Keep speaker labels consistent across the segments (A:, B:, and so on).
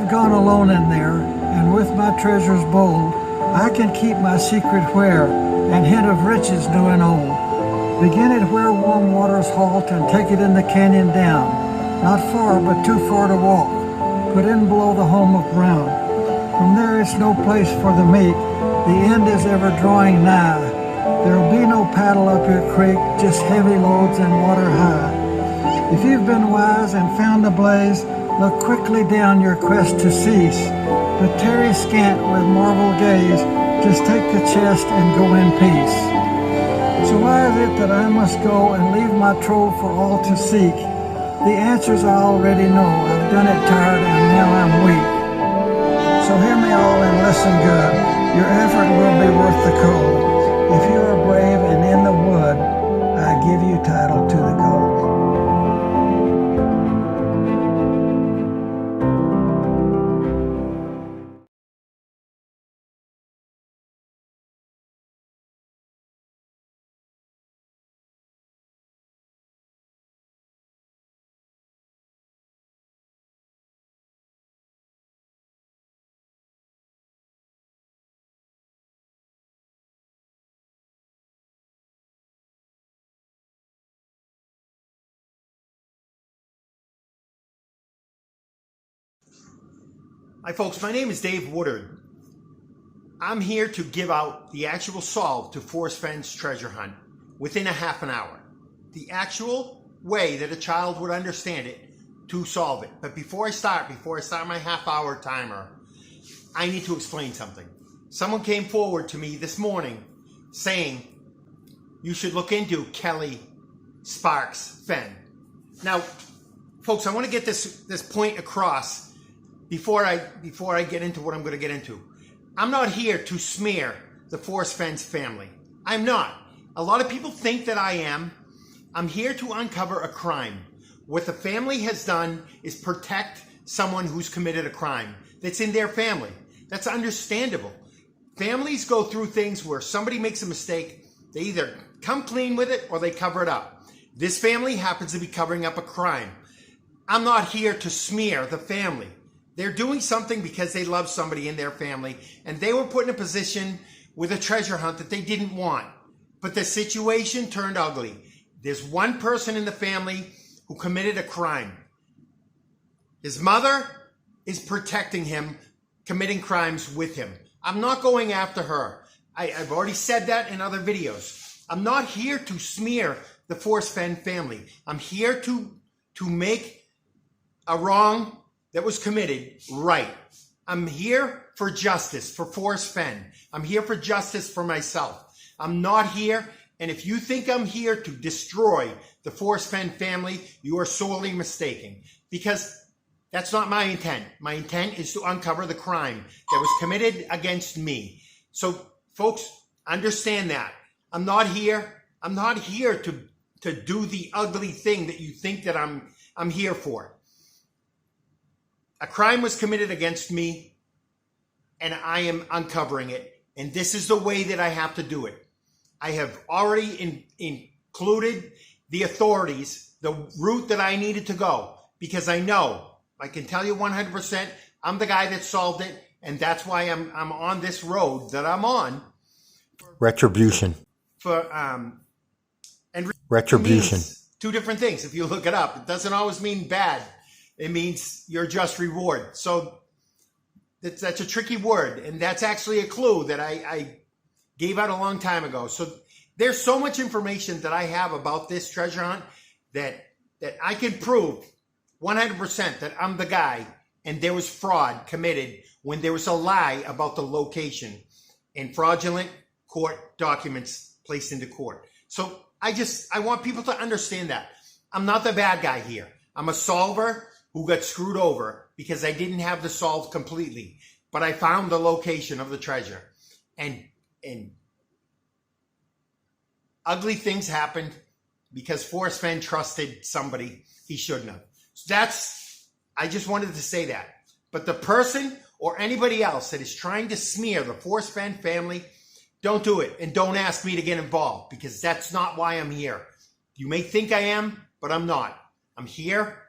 A: I've gone alone in there, and with my treasures bold, I can keep my secret where, and hint of riches new and old. Begin it where warm waters halt, and take it in the canyon down. Not far, but too far to walk. Put in below the home of Brown. From there it's no place for the meat. The end is ever drawing nigh. There'll be no paddle up your creek, just heavy loads and water high. If you've been wise and found a blaze, look quickly down your quest to cease. But tarry scant with marvel gaze, just take the chest and go in peace. So why is it that I must go and leave my trove for all to seek? The answers I already know. I've done it tired and now I'm weak. So hear me all and listen good. Your effort will be worth the cold. If you are brave and in the wood, I give you title to the gold.
B: Hi folks, my name is Dave Woodard. I'm here to give out the actual solve to Forrest Fenn's treasure hunt within a half an hour. The actual way that a child would understand it to solve it. But before I start my half-hour timer, I need to explain something. Someone came forward to me this morning saying you should look into Kelly Sparks Fenn. Now, folks, I want to get this point across before I get into what I'm going to get into. I'm not here to smear the Forrest Fenn's family. I'm not. A lot of people think that I am. I'm here to uncover a crime. What the family has done is protect someone who's committed a crime that's in their family. That's understandable. Families go through things where somebody makes a mistake. They either come clean with it or they cover it up. This family happens to be covering up a crime. I'm not here to smear the family. They're doing something because they love somebody in their family, and they were put in a position with a treasure hunt that they didn't want. But the situation turned ugly. There's one person in the family who committed a crime. His mother is protecting him, committing crimes with him. I'm not going after her. I've already said that in other videos. I'm not here to smear the Forrest Fenn family. I'm here to make a wrong that was committed right. I'm here for justice for Forrest Fenn. I'm here for justice for myself. I'm not here, and if you think I'm here to destroy the Forrest Fenn family, you are sorely mistaken, because that's not my intent. My intent is to uncover the crime that was committed against me. So, folks, understand that. I'm not here to do the ugly thing that you think that I'm here for. A crime was committed against me, and I am uncovering it. And this is the way that I have to do it. I have already included the authorities, the route that I needed to go, because I know, I can tell you 100%, I'm the guy that solved it, and that's why I'm on this road that I'm on.
C: Retribution. Retribution.
B: Two different things. If you look it up, it doesn't always mean bad. It means your just reward. So that's a tricky word, and that's actually a clue that I gave out a long time ago. So there's so much information that I have about this treasure hunt that I can prove 100% that I'm the guy, and there was fraud committed when there was a lie about the location and fraudulent court documents placed into court. So I want people to understand that. I'm not the bad guy here. I'm a solver who got screwed over because I didn't have the solve completely, but I found the location of the treasure, and ugly things happened because Forrest Fenn trusted somebody he shouldn't have. So I just wanted to say that. But the person or anybody else that is trying to smear the Forrest Fenn family, don't do it, and don't ask me to get involved, because that's not why I'm here. You may think I am, but I'm not. I'm here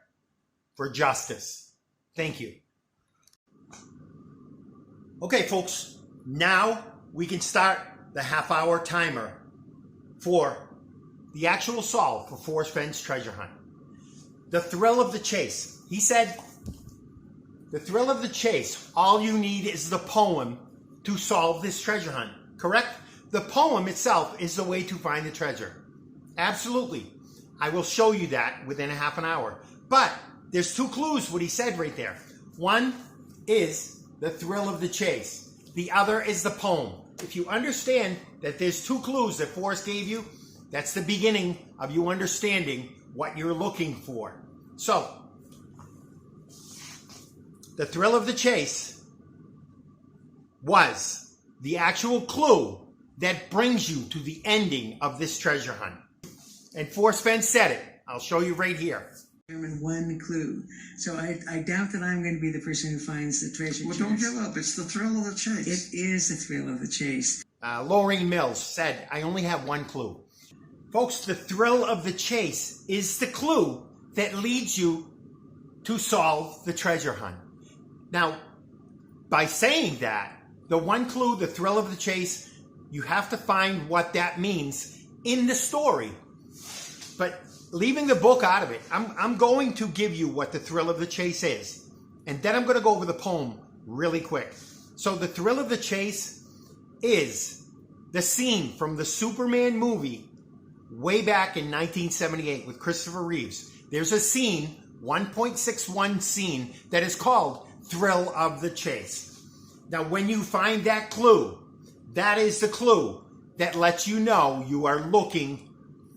B: for justice. Thank you. Okay, folks, now we can start the half-hour timer for the actual solve for Forrest Fenn's treasure hunt. The thrill of the chase. He said, the thrill of the chase, all you need is the poem to solve this treasure hunt, correct? The poem itself is the way to find the treasure. Absolutely. I will show you that within a half an hour. But there's two clues, what he said right there. One is the thrill of the chase. The other is the poem. If you understand that there's two clues that Forrest gave you, that's the beginning of you understanding what you're looking for. So, the thrill of the chase was the actual clue that brings you to the ending of this treasure hunt. And Forrest Fenn said it. I'll show you right here.
D: One clue. So I doubt that I'm going to be the person who finds the treasure chest.
A: Well, don't give up. It's the thrill of the chase.
D: It is the thrill of the chase.
B: Lorraine Mills said, I only have one clue. Folks, the thrill of the chase is the clue that leads you to solve the treasure hunt. Now, by saying that, the one clue, the thrill of the chase, you have to find what that means in the story. But leaving the book out of it, I'm going to give you what the thrill of the chase is. And then I'm going to go over the poem really quick. So the thrill of the chase is the scene from the Superman movie way back in 1978 with Christopher Reeves. There's a scene, 1.61 scene, that is called Thrill of the Chase. Now, when you find that clue, that is the clue that lets you know you are looking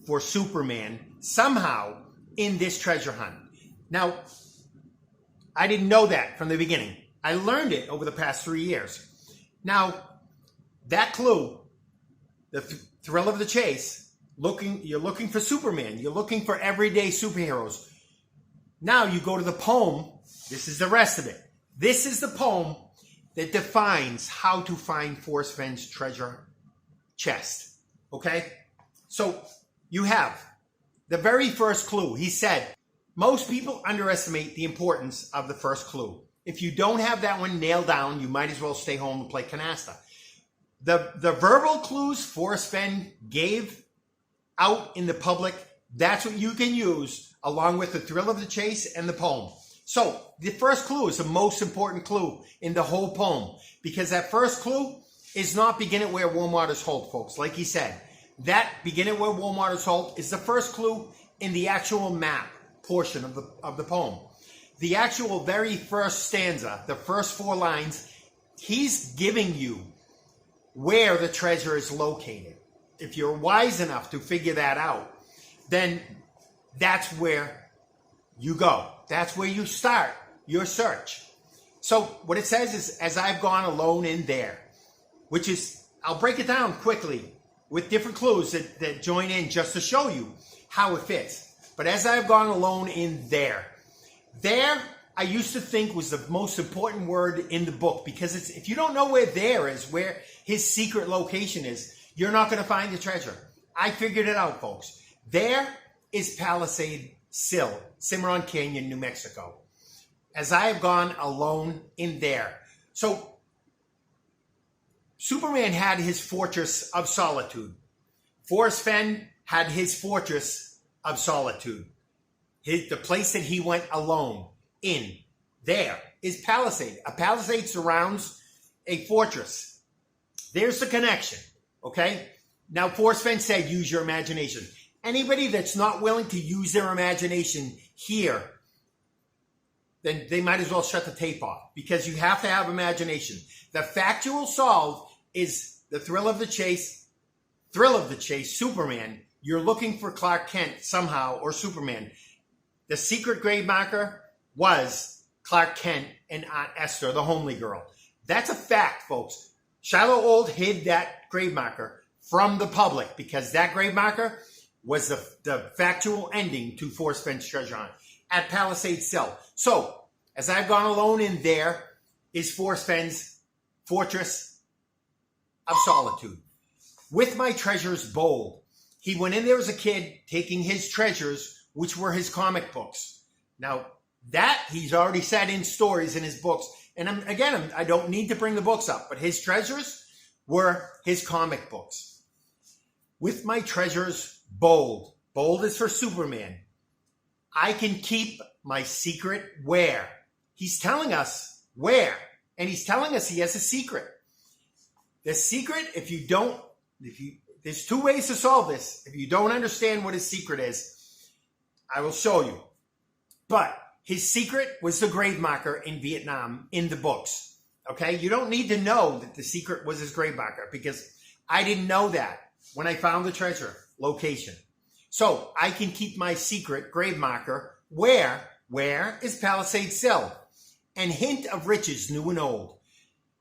B: for Superman somehow in this treasure hunt. Now, I didn't know that from the beginning. I learned it over the past 3 years. Now, that clue, the thrill of the chase, you're looking for Superman. You're looking for everyday superheroes. Now you go to the poem. This is the rest of it. This is the poem that defines how to find Forrest Fenn's treasure chest. Okay? So you have the very first clue. He said, most people underestimate the importance of the first clue. If you don't have that one nailed down, you might as well stay home and play canasta. The verbal clues Forrest Fenn gave out in the public, that's what you can use along with the thrill of the chase and the poem. So the first clue is the most important clue in the whole poem, because that first clue is not begin at where warm waters halt, folks. Like he said, that begin at where warm waters halt is the first clue in the actual map portion of the poem. The actual very first stanza, the first 4 lines, he's giving you where the treasure is located. If you're wise enough to figure that out, then that's where you go. That's where you start your search. So what it says is, as I've gone alone in there, which is, I'll break it down quickly with different clues that join in just to show you how it fits. But as I've gone alone in there, I used to think was the most important word in the book, because it's, if you don't know where there is, where his secret location is, you're not going to find the treasure. I figured it out, folks. There is Palisade Sill, Cimarron Canyon, New Mexico. As I have gone alone in there. So Superman had his fortress of solitude. Forrest Fenn had his fortress of solitude. The place that he went alone in. There is Palisade. A palisade surrounds a fortress. There's the connection. Okay? Now, Forrest Fenn said, use your imagination. Anybody that's not willing to use their imagination here, then they might as well shut the tape off, because you have to have imagination. The factual solve is the thrill of the chase, Superman. You're looking for Clark Kent somehow, or Superman. The secret grave marker was Clark Kent and Aunt Esther, the homely girl. That's a fact, folks. Shiloh Old hid that grave marker from the public, because that grave marker was the factual ending to Forrest Fenn's treasure hunt at Palisade Sill. So, as I've gone alone in there, is Forrest Fenn's fortress of solitude. With my treasures bold. He went in there as a kid, taking his treasures, which were his comic books. Now, That he's already said in stories in his books. And I don't need to bring the books up, but his treasures were his comic books. With my treasures bold. Bold is for Superman. I can keep my secret where? He's telling us where. And he's telling us he has a secret. The secret, there's two ways to solve this. If you don't understand what his secret is, I will show you. But his secret was the grave marker in Vietnam in the books. Okay? You don't need to know that the secret was his grave marker because I didn't know that when I found the treasure location. So I can keep my secret grave marker where? Where is Palisade Sill? And hint of riches new and old.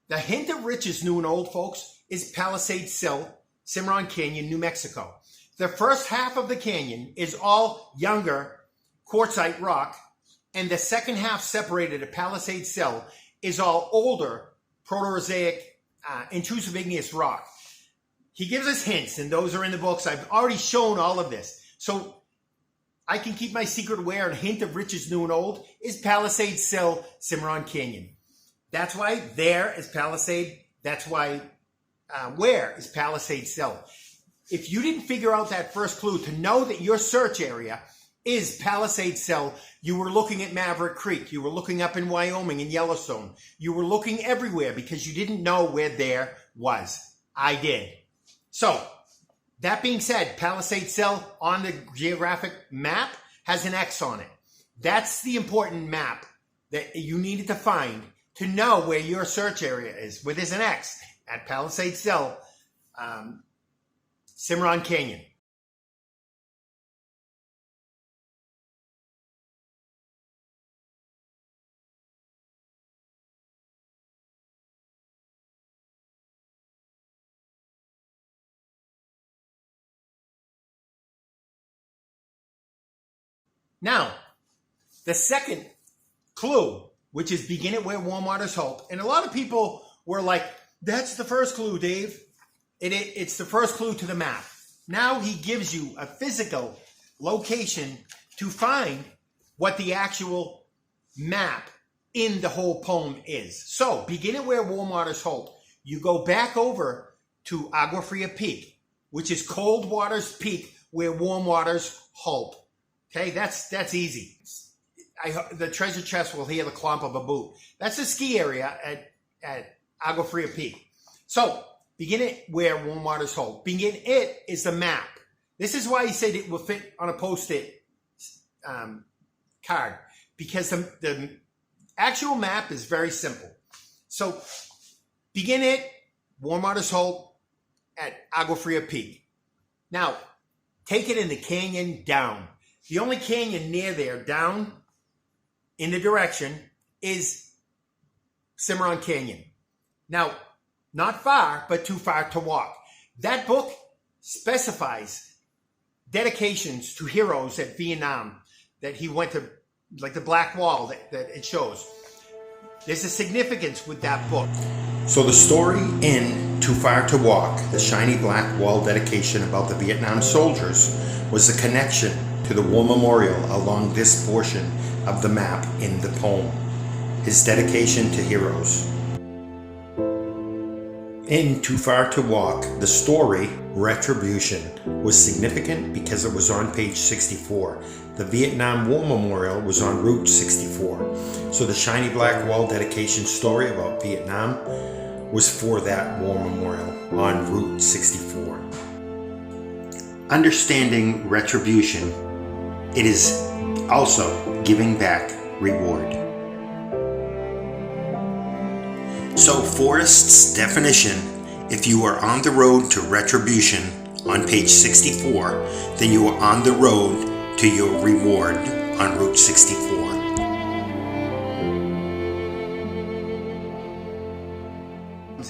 B: The hint of riches new and old, folks, is Palisade Sill, Cimarron Canyon, New Mexico. The first half of the canyon is all younger quartzite rock, and the second half separated at Palisade Sill is all older Proterozoic intrusive igneous rock. He gives us hints, and those are in the books. I've already shown all of this. So I can keep my secret where a hint of riches new and old is Palisade Sill, Cimarron Canyon. That's why there is Palisade. That's why where is Palisade Sill. If you didn't figure out that first clue to know that your search area is Palisade Sill, you were looking at Maverick Creek. You were looking up in Wyoming and Yellowstone. You were looking everywhere because you didn't know where there was. I did. So, that being said, Palisade Sill on the geographic map has an X on it. That's the important map that you needed to find to know where your search area is. Where there's an X at Palisade Sill, Cimarron Canyon. Now, the second clue, which is begin it where warm waters hope. And a lot of people were like, that's the first clue, Dave. It's the first clue to the map. Now he gives you a physical location to find what the actual map in the whole poem is. So, begin it where warm waters hope. You go back over to Agua Fria Peak, which is cold waters peak where warm waters hope. Okay, that's easy. The treasure chest will hear the clomp of a boot. That's the ski area at Agua Fria Peak. So, begin it where warm waters hold. Begin it is the map. This is why he said it will fit on a Post-it card. Because the actual map is very simple. So, begin it, warm waters hold at Agua Fria Peak. Now, take it in the canyon down. The only canyon near there, down in the direction, is Cimarron Canyon. Now, not far, but too far to walk. That book specifies dedications to heroes at Vietnam that he went to, like the Black Wall that it shows. There's a significance with that book. So the story in Too Far to Walk, the shiny black wall dedication about the Vietnam soldiers, was the connection to the war memorial along this portion of the map in the poem. His dedication to heroes. In Too Far to Walk, the story, Retribution, was significant because it was on page 64. The Vietnam War Memorial was on Route 64. So the shiny black wall dedication story about Vietnam was for that war memorial on Route 64. Understanding retribution, it is also giving back reward. So Forrest's definition, if you are on the road to retribution on page 64, then you are on the road to your reward on Route 64.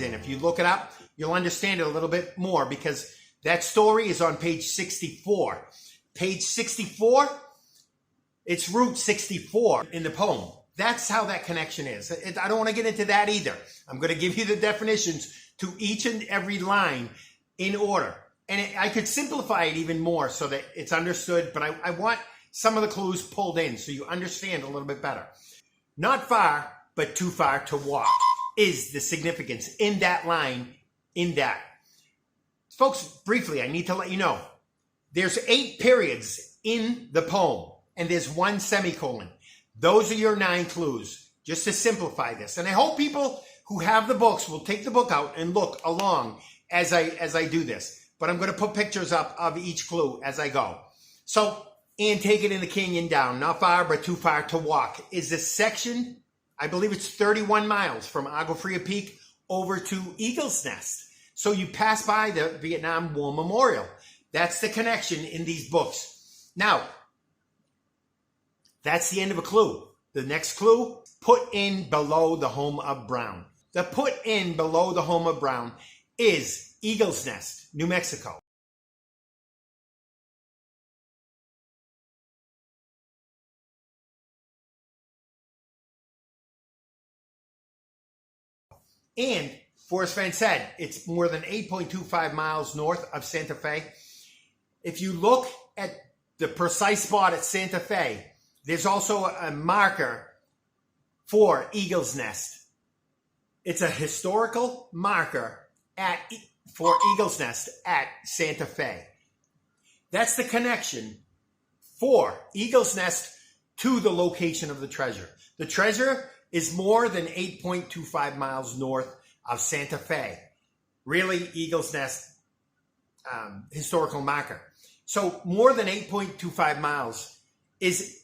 B: And if you look it up, you'll understand it a little bit more because that story is on page 64. Page 64, it's Route 64 in the poem. That's how that connection is. I don't want to get into that either. I'm going to give you the definitions to each and every line in order. And I could simplify it even more so that it's understood, but I want some of the clues pulled in so you understand a little bit better. Not far, but too far to walk is the significance in that line, in that. Folks, briefly, I need to let you know, there's 8 periods in the poem, and there's 1 semicolon. Those are your 9 clues, just to simplify this. And I hope people who have the books will take the book out and look along as I do this. But I'm going to put pictures up of each clue as I go. So, and take it in the canyon down, not far, but too far to walk, is the section, I believe it's 31 miles from Agua Fria Peak over to Eagle's Nest. So you pass by the Vietnam War Memorial. That's the connection in these books. Now, that's the end of a clue. The next clue, put in below the home of Brown. The put in below the home of Brown is Eagle's Nest, New Mexico. And Forrest Fenn said it's more than 8.25 miles north of Santa Fe. If you look at the precise spot at Santa Fe, there's also a marker for Eagle's Nest. It's a historical marker for Eagle's Nest at Santa Fe. That's the connection for Eagle's Nest to the location of the treasure. The treasure is more than 8.25 miles north of Santa Fe. Really, Eagle's Nest historical marker. So more than 8.25 miles is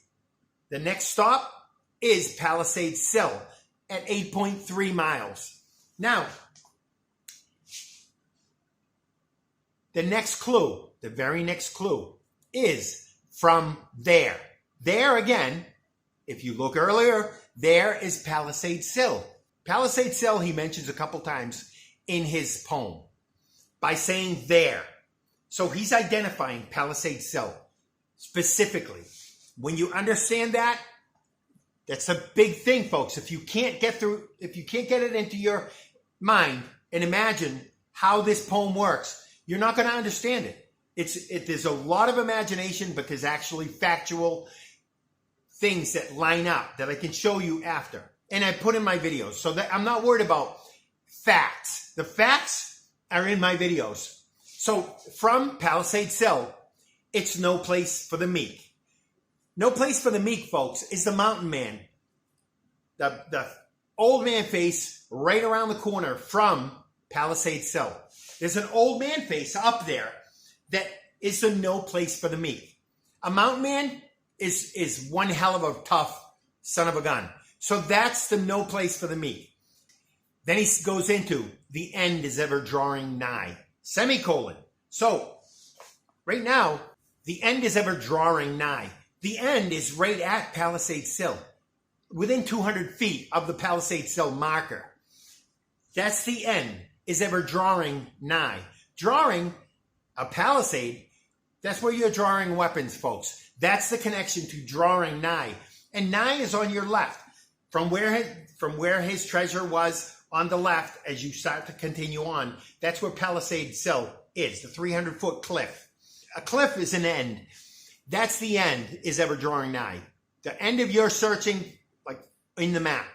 B: the next stop is Palisades Sill at 8.3 miles. Now, the next clue, the very next clue is from there. There again, if you look earlier, there is Palisades Sill. Palisades Sill he mentions a couple times in his poem by saying there. So he's identifying Palisades Sill specifically. When you understand that, that's a big thing, folks. If you can't get it into your mind and imagine how this poem works, you're not going to understand it. There's a lot of imagination, but there's actually factual things that line up that I can show you after. And I put in my videos so that I'm not worried about facts. The facts are in my videos. So from Palisades Sill, it's no place for the meek. No place for the meek, folks, is the mountain man. The old man face right around the corner from Palisades Sill. There's an old man face up there that is the no place for the meek. A mountain man is one hell of a tough son of a gun. So that's the no place for the meek. Then he goes into the end is ever drawing nigh. Semicolon. So right now, the end is ever drawing nigh. The end is right at Palisades Sill, within 200 feet of the Palisades Sill marker. That's the end is ever drawing nigh. Drawing a palisade, that's where you're drawing weapons, folks. That's the connection to drawing nigh. And nigh is on your left. From where his treasure was on the left, as you start to continue on, that's where Palisades Sill is, the 300-foot cliff. A cliff is an end. That's the end is ever drawing nigh. The end of your searching, like in the map.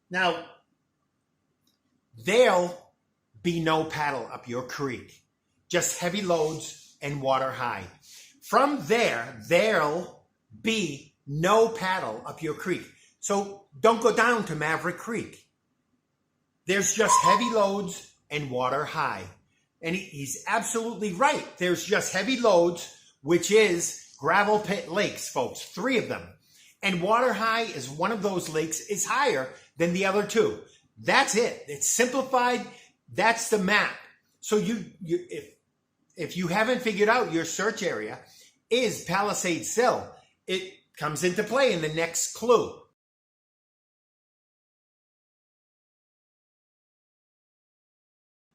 B: Now, there'll be no paddle up your creek, just heavy loads and water high. From there, there'll be no paddle up your creek. So don't go down to Maverick Creek. There's just heavy loads and water high. And he's absolutely right. There's just heavy loads, which is gravel pit lakes, folks, 3 of them. And water high is one of those lakes is higher than the other 2. That's it. It's simplified. That's the map. So if you haven't figured out your search area is Palisades Sill, it comes into play in the next clue.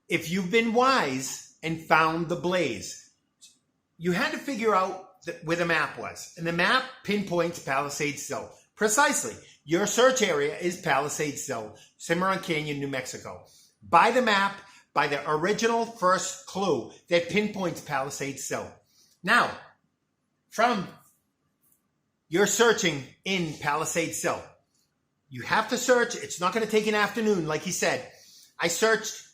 B: If you've been wise and found the blaze, you had to figure out where the map was. And the map pinpoints Palisades Sill. Precisely. Your search area is Palisades Sill, Cimarron Canyon, New Mexico. By the map, by the original first clue that pinpoints Palisades Sill. Now, from you're searching in Palisade Sill. You have to search. It's not going to take an afternoon, like he said. I searched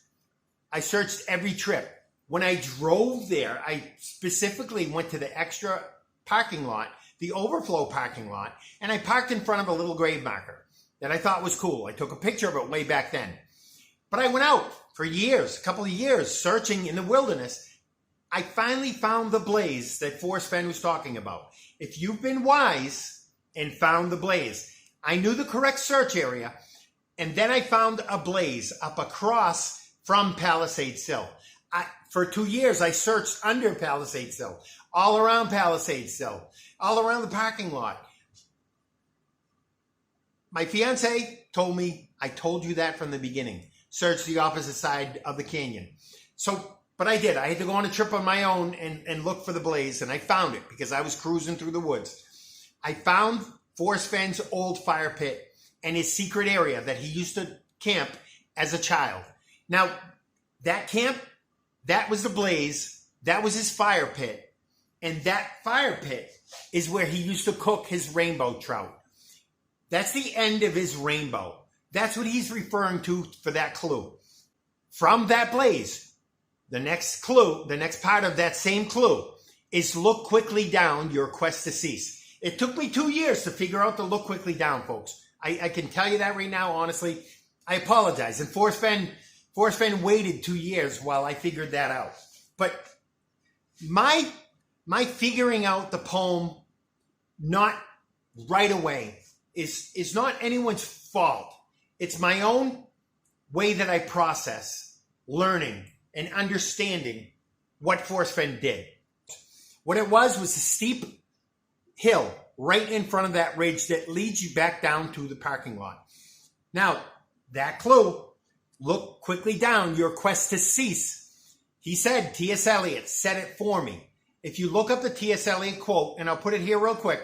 B: every trip. When I drove there, I specifically went to the extra parking lot, the overflow parking lot, and I parked in front of a little grave marker that I thought was cool. I took a picture of it way back then. But I went out for years, a couple of years, searching in the wilderness. I finally found the blaze that Forrest Fenn was talking about. If you've been wise and found the blaze, I knew the correct search area, and then I found a blaze up across from Palisade Sill. For 2 years, I searched under Palisade Sill, all around Palisade Sill, all around the parking lot. My fiance told me, I told you that from the beginning. Search the opposite side of the canyon. But I did. I had to go on a trip on my own and look for the blaze, and I found it because I was cruising through the woods. I found Forrest Fenn's old fire pit and his secret area that he used to camp as a child. Now, that camp, that was the blaze, that was his fire pit, and that fire pit is where he used to cook his rainbow trout. That's the end of his rainbow. That's what he's referring to for that clue. From that blaze, the next clue, the next part of that same clue is look quickly down, your quest to cease. It took me 2 years to figure out to look quickly down, folks. I can tell you that right now, honestly. I apologize. And Forrest Fenn waited 2 years while I figured that out. But my figuring out the poem not right away is not anyone's fault. It's my own way that I process learning and understanding what Forrest Fenn did. What it was a steep hill right in front of that ridge that leads you back down to the parking lot. Now, that clue, look quickly down, your quest to cease. He said, T.S. Eliot said it for me. If you look up the T.S. Eliot quote, and I'll put it here real quick,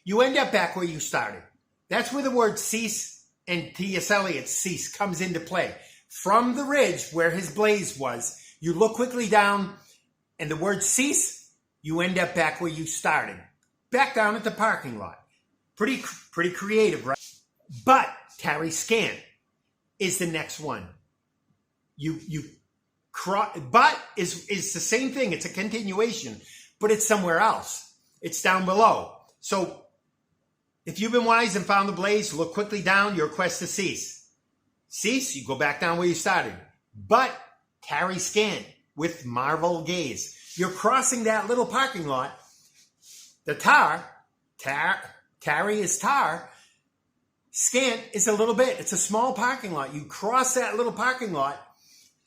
B: you end up back where you started. That's where the word cease and T.S. Eliot's cease comes into play. From the ridge where his blaze was, you look quickly down, and the word cease, you end up back where you started. Back down at the parking lot. Pretty creative, right? But tarry scant is the next one. But is the same thing. It's a continuation, but it's somewhere else. It's down below. So if you've been wise and found the blaze, look quickly down, your quest to cease. Cease, you go back down where you started. But tarry scant with marvel gaze. You're crossing that little parking lot. The tarry is tar. Scant is a little bit. It's a small parking lot. You cross that little parking lot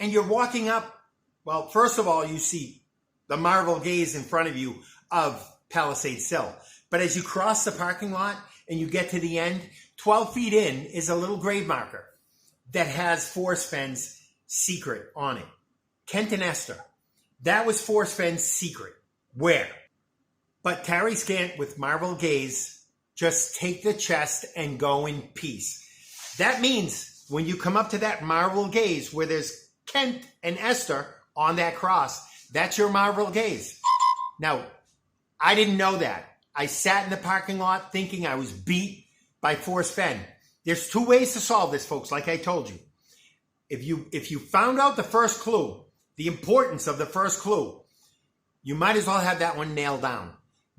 B: and you're walking up. Well, first of all, you see the marvel gaze in front of you of Palisade Sill. But as you cross the parking lot and you get to the end, 12 feet in is a little grave marker that has Forrest Fenn's secret on it. Kent and Esther. That was Forrest Fenn's secret. Where? But tarry scant with marvel gaze, just take the chest and go in peace. That means when you come up to that marvel gaze where there's Kent and Esther on that cross, that's your marvel gaze. Now, I didn't know that. I sat in the parking lot thinking I was beat by Forrest Fenn. There's 2 ways to solve this, folks, like I told you. If you found out the first clue, the importance of the first clue, you might as well have that one nailed down.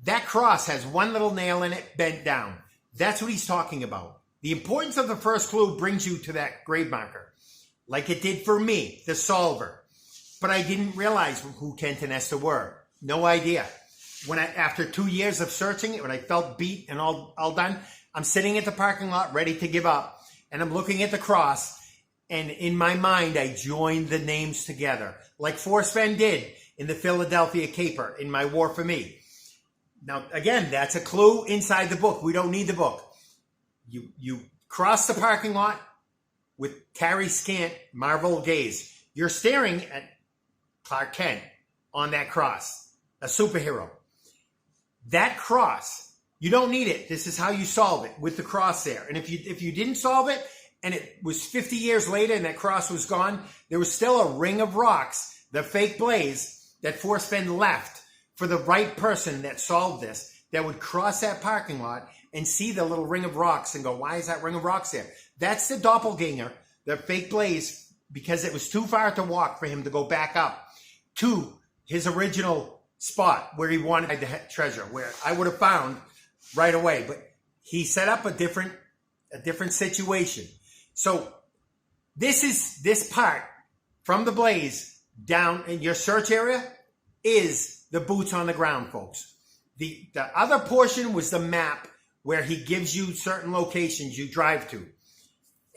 B: That cross has one little nail in it bent down. That's what he's talking about. The importance of the first clue brings you to that grave marker, like it did for me, the solver. But I didn't realize who Kent and Esther were. No idea. After 2 years of searching it, when I felt beat and all done, I'm sitting at the parking lot ready to give up, and I'm looking at the cross, and in my mind, I joined the names together, like Forrest Fenn did in the Philadelphia Caper in My War for Me. Now, again, that's a clue inside the book. We don't need the book. You cross the parking lot with tarry scant, marvel gaze. You're staring at Clark Kent on that cross, a superhero. That cross, you don't need it. This is how you solve it, with the cross there. And if you didn't solve it, and it was 50 years later and that cross was gone, there was still a ring of rocks, the fake blaze that Forrest Fenn left for the right person that solved this, that would cross that parking lot and see the little ring of rocks and go, why is that ring of rocks there? That's the doppelganger, the fake Blaze, because it was too far to walk for him to go back up to his original spot where he wanted the treasure, where I would have found right away. But he set up a different situation. So this part from the Blaze down in your search area is the boots on the ground, folks. The other portion was the map where he gives you certain locations you drive to,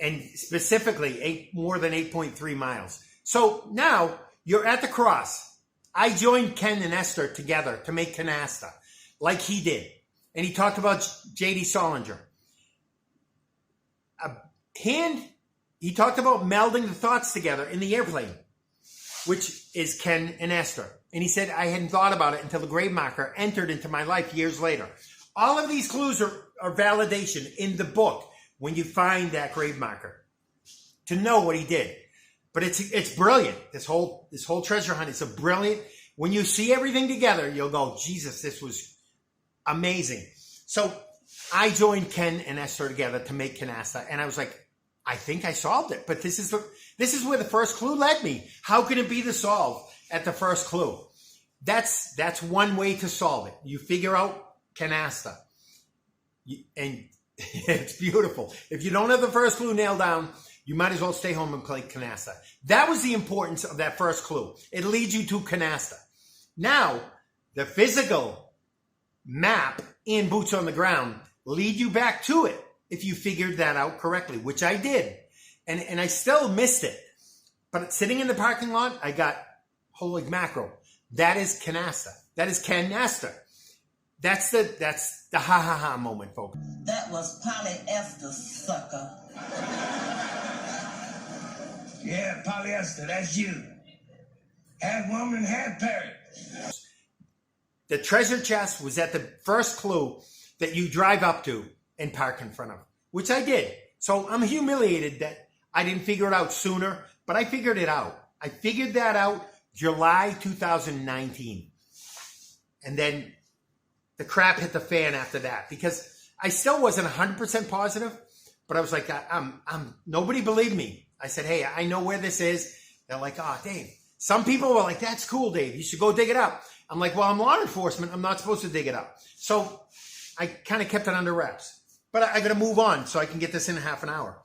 B: and specifically more than 8.3 miles. So now you're at the cross. I joined Ken and Esther together to make Canasta, like he did. And he talked about J.D. Solinger. He talked about melding the thoughts together in the airplane, which is Ken and Esther. And he said, I hadn't thought about it until the grave marker entered into my life years later. All of these clues are validation in the book when you find that grave marker to know what he did. But it's brilliant. This whole treasure hunt is a brilliant. When you see everything together, you'll go, Jesus, this was amazing. So I joined Ken and Esther together to make Canasta, and I was like, I think I solved it. But this is where the first clue led me. How can it be the solve at the first clue? That's one way to solve it. You figure out Canasta, and it's beautiful. If you don't have the first clue nailed down, you might as well stay home and play Canasta. That was the importance of that first clue. It leads you to Canasta. Now, the physical map and boots on the ground lead you back to it if you figured that out correctly, which I did. And I still missed it. But sitting in the parking lot, I got, holy mackerel, that is Canasta. That is Canasta. That's the ha-ha-ha moment, folks.
E: That was polyester, sucker.
F: Yeah, polyester, that's you. Half woman, half parrot.
B: The treasure chest was at the first clue that you drive up to and park in front of, which I did. So I'm humiliated that I didn't figure it out sooner, but I figured it out. I figured that out July 2019. And then the crap hit the fan after that, because I still wasn't 100% positive, but I was like, nobody believed me. I said, hey, I know where this is. They're like, oh, Dave. Some people were like, that's cool, Dave. You should go dig it up. I'm like, well, I'm law enforcement. I'm not supposed to dig it up. So I kind of kept it under wraps. But I got to move on so I can get this in half an hour,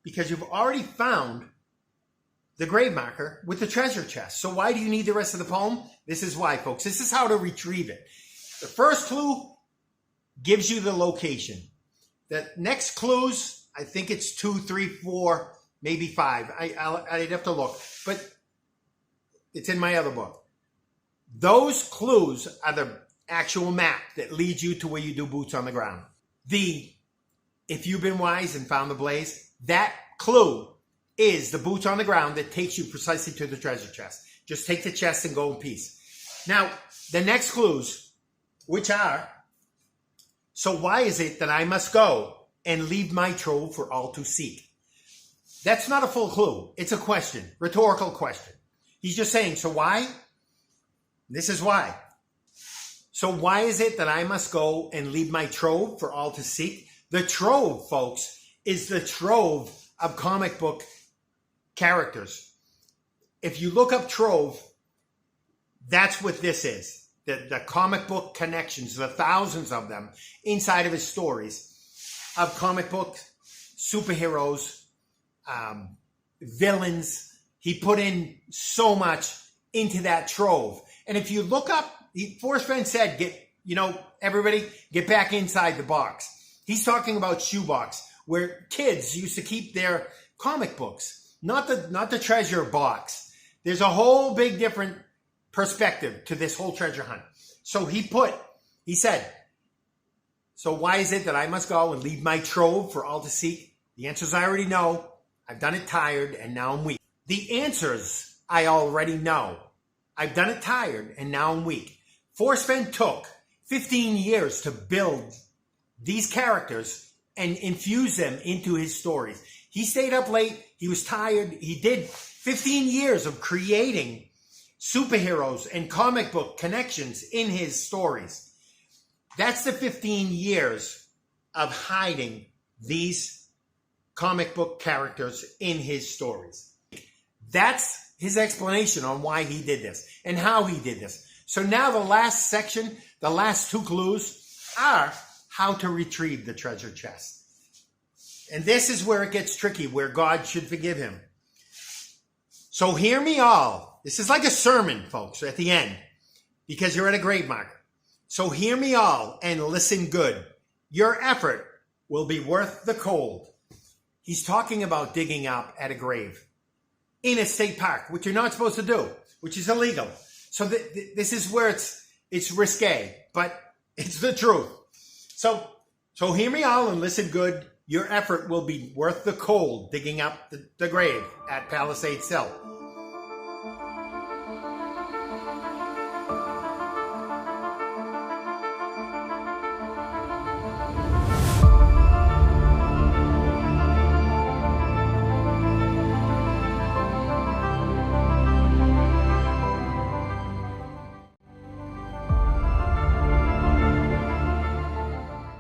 B: because you've already found the grave marker with the treasure chest. So why do you need the rest of the poem? This is why, folks. This is how to retrieve it. The first clue gives you the location. The next clues, I think it's 2, 3, 4, maybe 5. I'd have to look, but it's in my other book. Those clues are the actual map that leads you to where you do boots on the ground. If you've been wise and found the Blaze, that clue is the boots on the ground that takes you precisely to the treasure chest. Just take the chest and go in peace. Now, the next clues, which are, so why is it that I must go and leave my trove for all to seek? That's not a full clue. It's a question, rhetorical question. He's just saying, so why? This is why. So why is it that I must go and leave my trove for all to seek? The trove, folks, is the trove of comic book characters. If you look up trove, that's what this is. The comic book connections, the thousands of them inside of his stories of comic book superheroes, villains. He put in so much into that trove. And if you look up, Forrest Fenn said, everybody get back inside the box. He's talking about shoebox, where kids used to keep their comic books, not the treasure box. There's a whole big different perspective to this whole treasure hunt. So he said, so why is it that I must go and leave my trove for all to seek? The answers I already know. I've done it tired and now I'm weak. The answers I already know. I've done it tired and now I'm weak. Forrest Fenn took 15 years to build these characters and infuse them into his stories. He stayed up late. He was tired. He did 15 years of creating superheroes and comic book connections in his stories. That's the 15 years of hiding these comic book characters in his stories. That's his explanation on why he did this and how he did this. So now the last section, the last 2 clues are how to retrieve the treasure chest. And this is where it gets tricky, where God should forgive him. So hear me all. This is like a sermon, folks, at the end, because you're at a grave marker. So hear me all and listen good. Your effort will be worth the cold. He's talking about digging up at a grave in a state park, which you're not supposed to do, which is illegal. So this is where it's risque, but it's the truth. So hear me all and listen good. Your effort will be worth the cold digging up the grave at Palisades Hill.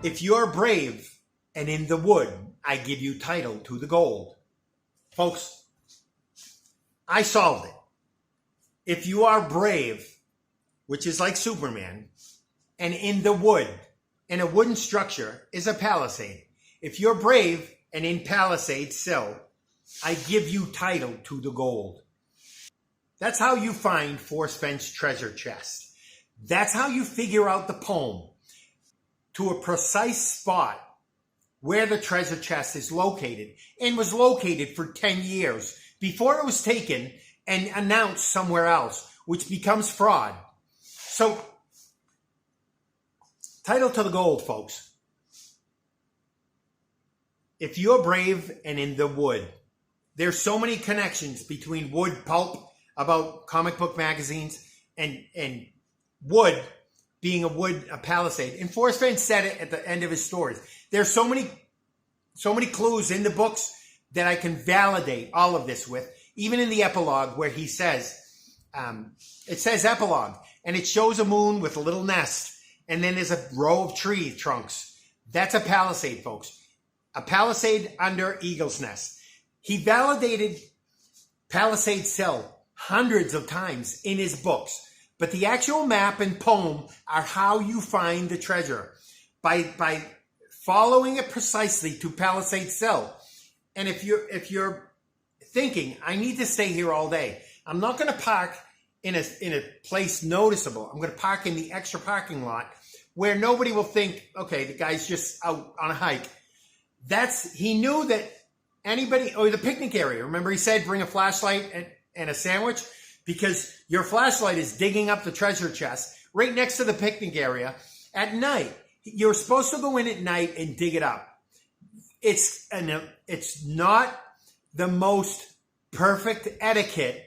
B: If you're brave and in the wood, I give you title to the gold. Folks, I solved it. If you are brave, which is like Superman, and in the wood, and a wooden structure is a palisade. If you're brave and in Palisades Sill, I give you title to the gold. That's how you find Forrest Fenn's treasure chest. That's how you figure out the poem to a precise spot where the treasure chest is located, and was located for 10 years before it was taken and announced somewhere else, which becomes fraud. So, title to the gold, folks. If you're brave and in the wood, there's so many connections between wood pulp about comic book magazines and wood being a palisade. And Forrest Fenn said it at the end of his stories. There's so many clues in the books that I can validate all of this with. Even in the epilogue where he says, it says epilogue, and it shows a moon with a little nest, and then there's a row of tree trunks. That's a palisade, folks. A palisade under Eagle's Nest. He validated Palisades Sill hundreds of times in his books. But the actual map and poem are how you find the treasure. By following it precisely to Palisades Sill. And if you're thinking, I need to stay here all day, I'm not going to park in a place noticeable. I'm going to park in the extra parking lot where nobody will think, okay, the guy's just out on a hike. He knew that anybody, or the picnic area. Remember he said, bring a flashlight and a sandwich? Because your flashlight is digging up the treasure chest right next to the picnic area at night. You're supposed to go in at night and dig it up. It's not the most perfect etiquette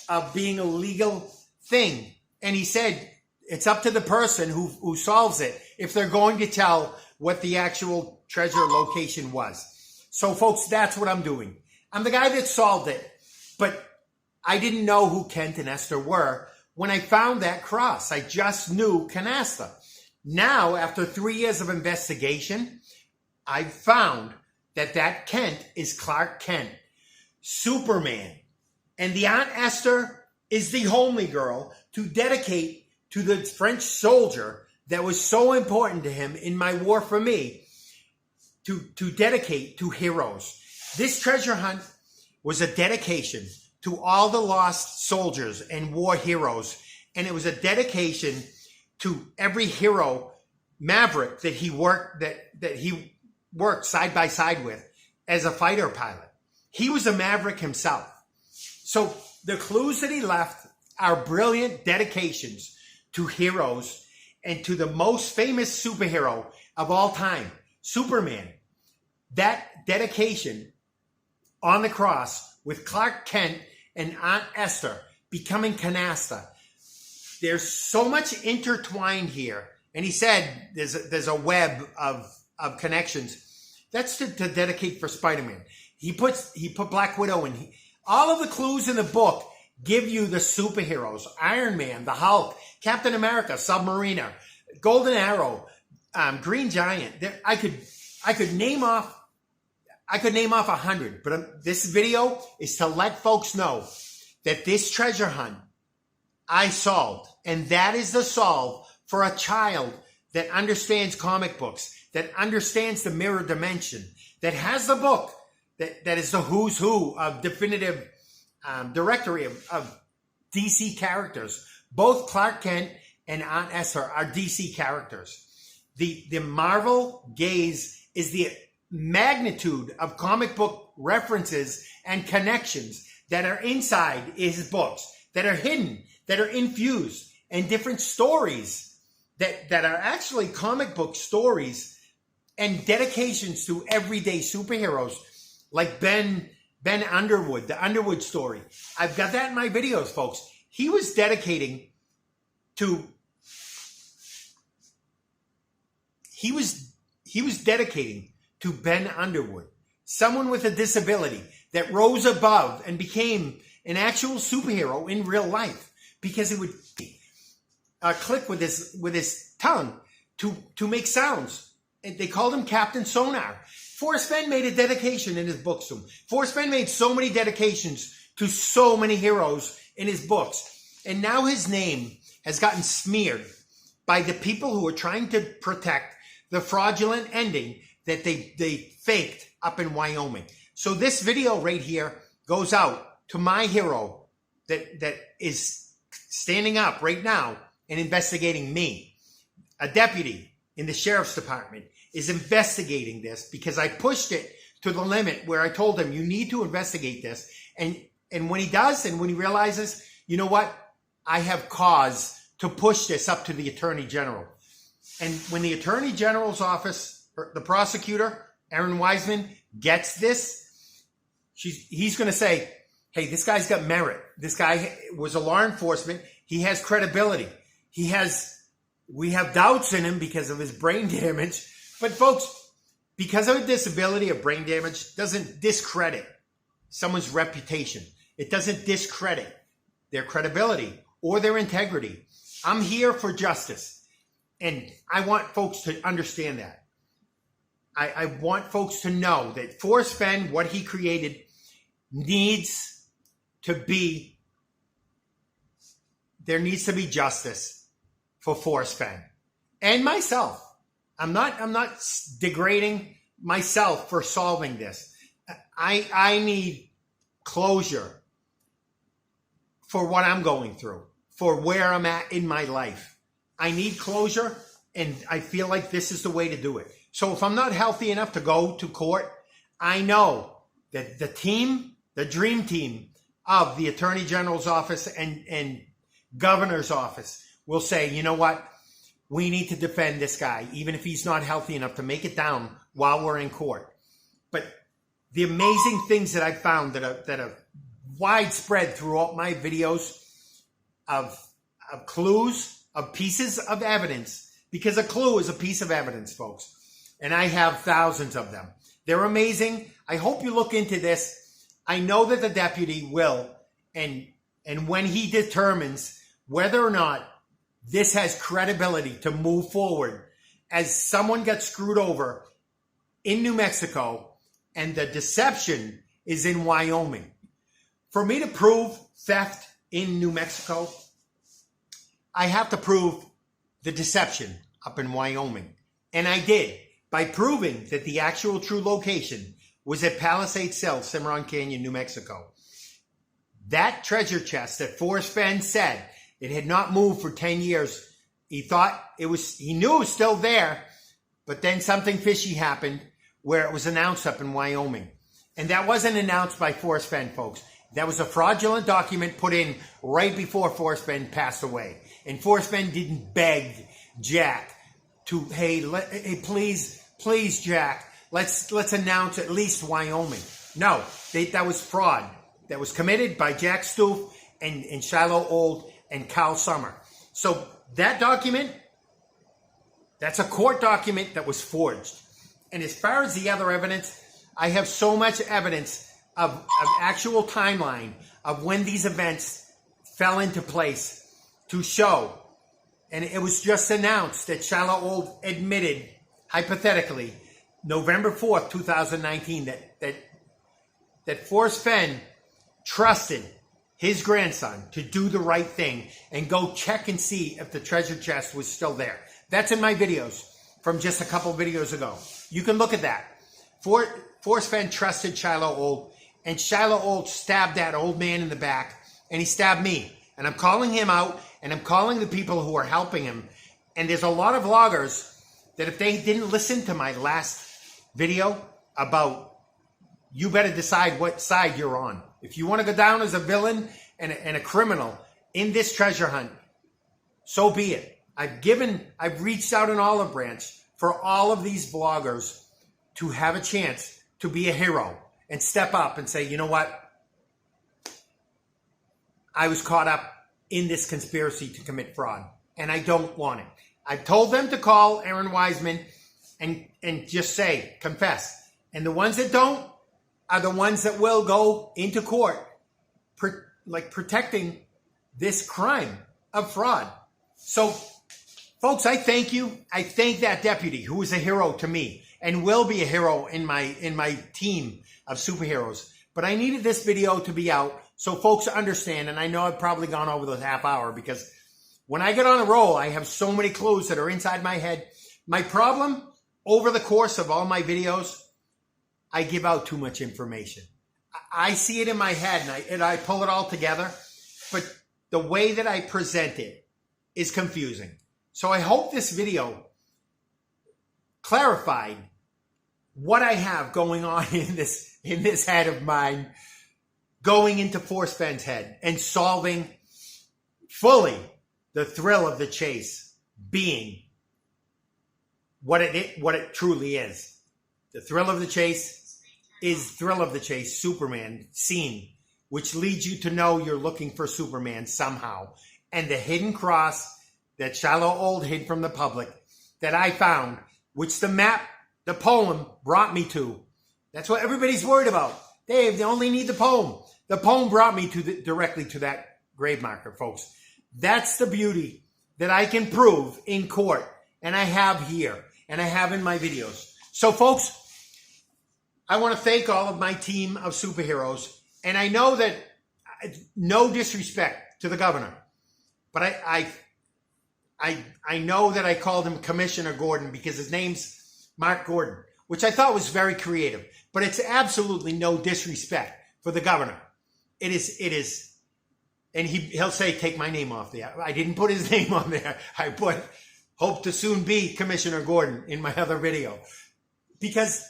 B: of being a legal thing. And he said it's up to the person who solves it if they're going to tell what the actual treasure location was. So, folks, that's what I'm doing. I'm the guy that solved it, but I didn't know who Kent and Esther were when I found that cross. I just knew Canasta. Now, after 3 years of investigation, I found that Kent is Clark Kent, Superman. And the Aunt Esther is the homely girl to dedicate to the French soldier that was so important to him in my war for me, to dedicate to heroes. This treasure hunt was a dedication to all the lost soldiers and war heroes. And it was a dedication to every hero, Maverick, that he worked side by side with as a fighter pilot. He was a Maverick himself. So the clues that he left are brilliant dedications to heroes and to the most famous superhero of all time, Superman. That dedication on the cross with Clark Kent and Aunt Esther becoming Canasta. There's so much intertwined here. And he said there's a web of connections. That's to dedicate for Spider-Man. He put Black Widow in. All of the clues in the book give you the superheroes. Iron Man, the Hulk, Captain America, Submariner, Golden Arrow, Green Giant. I could name off 100, but this video is to let folks know that this treasure hunt I solved, and that is the solve for a child that understands comic books, that understands the mirror dimension, that has the book that is the who's who of definitive directory of DC characters. Both Clark Kent and Aunt Esther are DC characters. The Marvel gaze is the magnitude of comic book references and connections that are inside his books, that are hidden, that are infused, and different stories that are actually comic book stories and dedications to everyday superheroes, like Ben Underwood, the Underwood story. I've got that in my videos, folks. He was dedicating to Ben Underwood, someone with a disability that rose above and became an actual superhero in real life, because he would click with his tongue to make sounds. And they called him Captain Sonar. Forrest Fenn made a dedication in his books to him. Forrest Fenn made so many dedications to so many heroes in his books. And now his name has gotten smeared by the people who are trying to protect the fraudulent ending that they faked up in Wyoming. So this video right here goes out to my hero that is standing up right now and investigating me. A deputy in the sheriff's department is investigating this because I pushed it to the limit where I told him, you need to investigate this. And when he does, and when he realizes, you know what, I have cause to push this up to the attorney general. And when the attorney general's office, or the prosecutor, Aaron Wiseman, gets this, he's going to say, hey, this guy's got merit. This guy was a law enforcement. He has credibility. We have doubts in him because of his brain damage. But folks, because of a disability or brain damage doesn't discredit someone's reputation. It doesn't discredit their credibility or their integrity. I'm here for justice. And I want folks to understand that. I want folks to know that Forrest Fenn, what he created, needs to be, there needs to be justice for Forrest Fenn and myself. I'm not degrading myself for solving this. I need closure for what I'm going through, for where I'm at in my life. I need closure, and I feel like this is the way to do it. So if I'm not healthy enough to go to court, I know that the team, the dream team of the Attorney General's office and Governor's office will say, you know what? We need to defend this guy, even if he's not healthy enough to make it down while we're in court. But the amazing things that I found that are widespread throughout my videos of clues, of pieces of evidence, because a clue is a piece of evidence, folks. And I have thousands of them. They're amazing. I hope you look into this. I know that the deputy will, and when he determines whether or not this has credibility to move forward, as someone got screwed over in New Mexico and the deception is in Wyoming. For me to prove theft in New Mexico, I have to prove the deception up in Wyoming. And I did, by proving that the actual true location was at Palisades Hill, Cimarron Canyon, New Mexico. That treasure chest that Forrest Fenn said it had not moved for 10 years. He knew it was still there, but then something fishy happened where it was announced up in Wyoming. And that wasn't announced by Forrest Fenn, folks. That was a fraudulent document put in right before Forrest Fenn passed away. And Forrest Fenn didn't beg Jack to, hey, please, Jack, let's announce at least Wyoming. No, that was fraud. That was committed by Jack Stoof and Shiloh Old and Carl Summer. So that document, that's a court document that was forged. And as far as the other evidence, I have so much evidence of actual timeline of when these events fell into place to show And it was just announced that Shiloh Old admitted, hypothetically, November 4th, 2019, that Forrest Fenn trusted his grandson to do the right thing and go check and see if the treasure chest was still there. That's in my videos from just a couple videos ago. You can look at that. Forrest Fenn trusted Shiloh Old, and Shiloh Old stabbed that old man in the back, and he stabbed me. And I'm calling him out, and I'm calling the people who are helping him. And there's a lot of vloggers that if they didn't listen to my last video about you better decide what side you're on. If you want to go down as a villain and a criminal in this treasure hunt, so be it. I've reached out an olive branch for all of these vloggers to have a chance to be a hero and step up and say, you know what? I was caught up in this conspiracy to commit fraud, and I don't want it. I've told them to call Aaron Wiseman and just say, confess. And the ones that don't are the ones that will go into court, protecting this crime of fraud. So, folks, I thank you. I thank that deputy who is a hero to me and will be a hero in my team of superheroes. But I needed this video to be out so folks understand, and I know I've probably gone over the half hour because when I get on a roll, I have so many clues that are inside my head. My problem over the course of all my videos, I give out too much information. I see it in my head and I pull it all together, but the way that I present it is confusing. So I hope this video clarified what I have going on in this head of mine, going into Forrest Fenn's head and solving fully the thrill of the chase being what it truly is. The thrill of the chase is Thrill of the Chase Superman scene, which leads you to know you're looking for Superman somehow. And the hidden cross that Shiloh Old hid from the public that I found, which the poem brought me to. That's what everybody's worried about. Dave, they only need the poem. The poem brought me directly to that grave marker, folks. That's the beauty that I can prove in court, and I have here, and I have in my videos. So, folks, I want to thank all of my team of superheroes, and I know that no disrespect to the governor, but I know that I called him Commissioner Gordon because his name's Mark Gordon, which I thought was very creative, but it's absolutely no disrespect for the governor. It is, and he'll say, take my name off there. I didn't put his name on there. I put, hope to soon be Commissioner Gordon in my other video. Because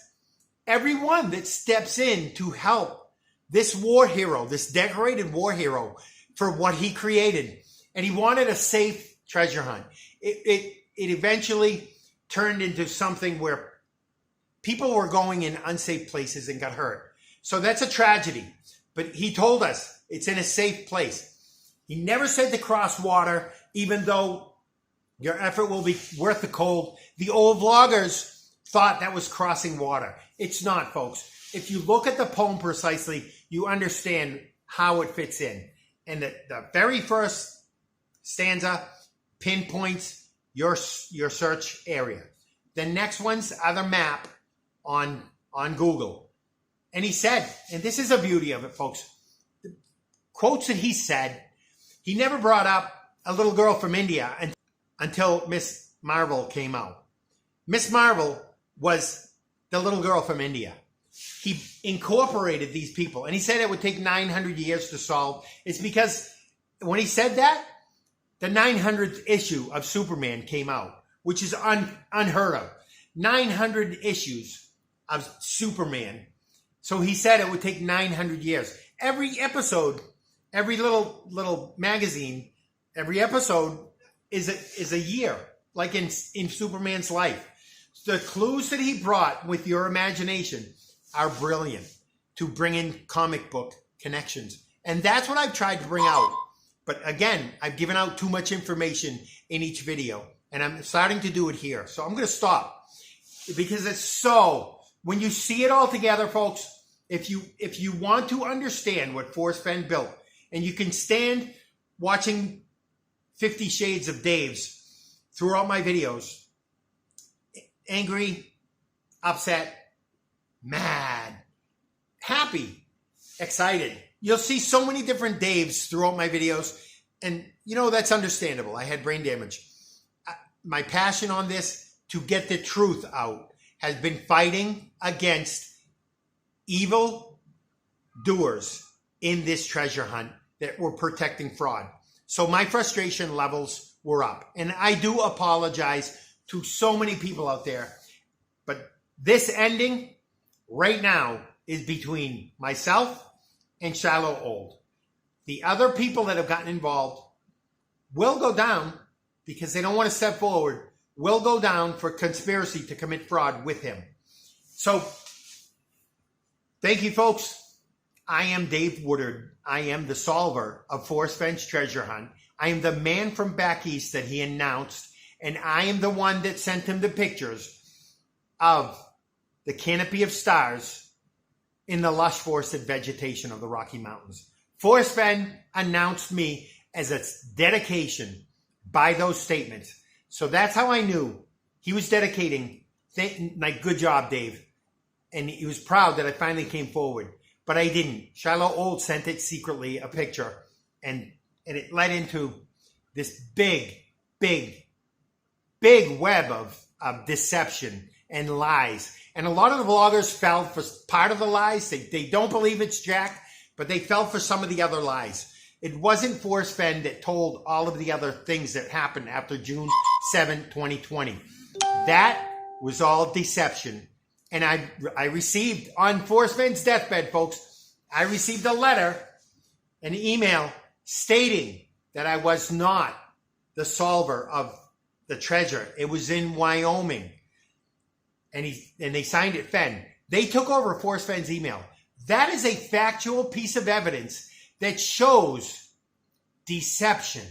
B: everyone that steps in to help this war hero, this decorated war hero for what he created, and he wanted a safe treasure hunt. It eventually turned into something where people were going in unsafe places and got hurt. So that's a tragedy. But he told us it's in a safe place. He never said to cross water, even though your effort will be worth the cold. The old vloggers thought that was crossing water. It's not, folks. If you look at the poem precisely, you understand how it fits in. And the very first stanza pinpoints your search area. The next one's other map on Google. And he said, and this is the beauty of it, folks, the quotes that he said, he never brought up a little girl from India until Miss Marvel came out. Miss Marvel was the little girl from India. He incorporated these people, and he said it would take 900 years to solve. It's because when he said that, the 900th issue of Superman came out, which is unheard of. 900 issues of Superman. So he said it would take 900 years. Every episode, every little magazine, every episode is a year, like in Superman's life. The clues that he brought with your imagination are brilliant to bring in comic book connections. And that's what I've tried to bring out. But again, I've given out too much information in each video, and I'm starting to do it here. So I'm going to stop because it's so, when you see it all together, folks, if you want to understand what Forrest Fenn built, and you can stand watching 50 Shades of Dave's throughout my videos. Angry, upset, mad, happy, excited. You'll see so many different Daves throughout my videos. And, you know, that's understandable. I had brain damage. My passion on this, to get the truth out, has been fighting against evil doers in this treasure hunt that were protecting fraud. So my frustration levels were up. And I do apologize to so many people out there. But this ending right now is between myself and Shiloh Old. The other people that have gotten involved will go down, because they don't want to step forward, will go down for conspiracy to commit fraud with him. So, thank you, folks. I am Dave Woodard. I am the solver of Forrest Fenn's treasure hunt. I am the man from back east that he announced, and I am the one that sent him the pictures of the canopy of stars in the lush forested vegetation of the Rocky Mountains. Forrest Fenn announced me as a dedication by those statements. So that's how I knew he was dedicating. Like, good job, Dave. And he was proud that I finally came forward. But I didn't. Shiloh Old sent it secretly, a picture. And it led into this big web of deception and lies. And a lot of the vloggers fell for part of the lies. They don't believe it's Jack, but they fell for some of the other lies. It wasn't Forrest Fenn that told all of the other things that happened after June 7, 2020. That was all deception. And I received, on Forrest Fenn's deathbed, folks, I received a letter, an email stating that I was not the solver of the treasure. It was in Wyoming. And they signed it Fenn. They took over Forrest Fenn's email. That is a factual piece of evidence that shows deception.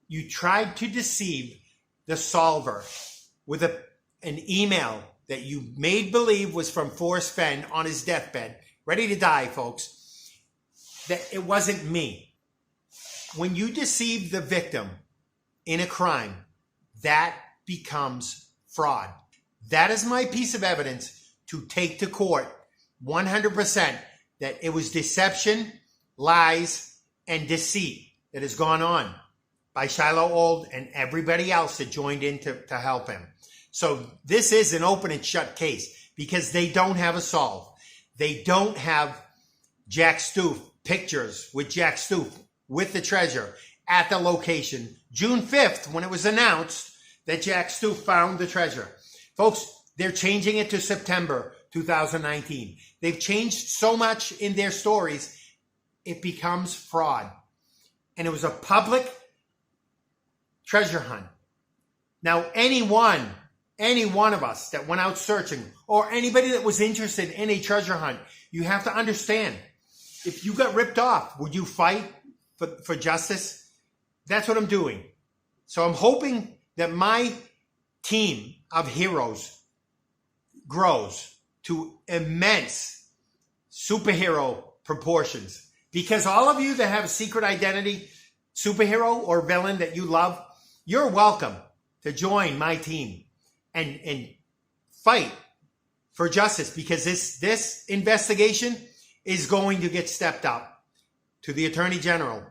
B: You tried to deceive the solver with an email that you made believe was from Forrest Fenn on his deathbed, ready to die, folks. That it wasn't me. When you deceive the victim in a crime, that becomes fraud. That is my piece of evidence to take to court 100% that it was deception, lies, and deceit that has gone on by Shiloh Old and everybody else that joined in to help him. So this is an open and shut case because they don't have a solve. They don't have Jack Stoof, pictures with Jack Stoof with the treasure at the location June 5th when it was announced that Jack Stoof found the treasure. Folks, they're changing it to September 2019. They've changed so much in their stories, it becomes fraud. And it was a public treasure hunt. Now, any one of us that went out searching, or anybody that was interested in a treasure hunt, you have to understand, if you got ripped off, would you fight for justice? That's what I'm doing. So I'm hoping that my team of heroes grows to immense superhero proportions. Because all of you that have a secret identity, superhero or villain that you love, you're welcome to join my team and fight for justice, because this investigation is going to get stepped up to the Attorney General.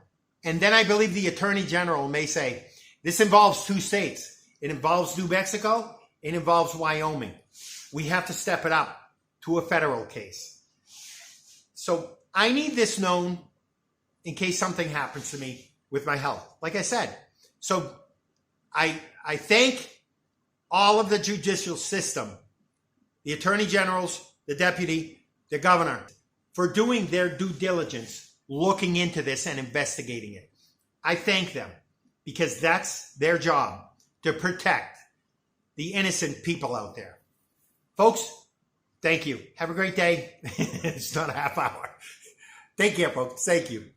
B: And then I believe the Attorney General may say, this involves 2 states. It involves New Mexico. It involves Wyoming. We have to step it up to a federal case. So I need this known in case something happens to me with my health, like I said. So I thank all of the judicial system, the attorney generals, the deputy, the governor, for doing their due diligence, looking into this and investigating it. I thank them because that's their job, to protect the innocent people out there. Folks, thank you. Have a great day. It's not a half hour. Take care, folks. Thank you.